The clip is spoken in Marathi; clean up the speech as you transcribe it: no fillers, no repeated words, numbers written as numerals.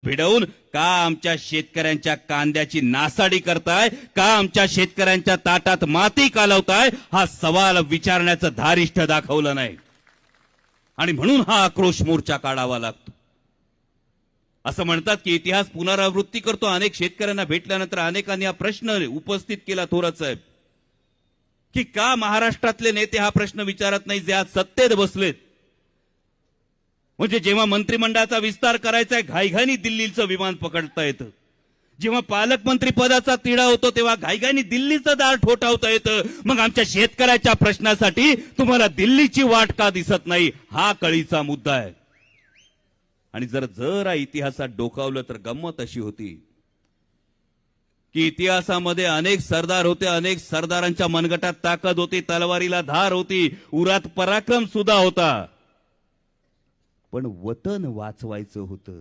भिडवून का आमच्या शेतकऱ्यांच्या कांद्याची नासाडी करताय, का आमच्या शेतकऱ्यांच्या ताटात माती कालवताय, हा सवाल विचारण्याचं धारिष्ठ दाखवलं नाही आणि म्हणून हा आक्रोश मोर्चा काढावा लागतो. असं म्हणतात की इतिहास पुनरावृत्ती करतो. अनेक शेतकऱ्यांना भेटल्यानंतर अनेकांनी हा प्रश्न उपस्थित केला थोरात साहेब, की का महाराष्ट्रातले नेते हा प्रश्न विचारत नाही जे आज सत्तेत बसलेत. म्हणजे जेव्हा मंत्रिमंडळाचा विस्तार करायचा आहे घाईघाईनी दिल्लीचं विमान पकडता येतं, जेव्हा पालकमंत्री पदाचा तिढा होतो तेव्हा घाईघाईनी दिल्लीचं दार ठोठावता येतं. मग आमच्या शेतकऱ्याच्या प्रश्नासाठी तुम्हाला दिल्लीची वाट का दिसत नाही, हा कळीचा मुद्दा आहे. आणि जरा इतिहासात डोकावलं तर गंमत अशी होती की इतिहासामध्ये अनेक सरदार होते, अनेक सरदारांच्या मनगटात ताकद होती, तलवारीला धार होती, उरात पराक्रम सुद्धा होता, पण वतन वाचवायचं होतं.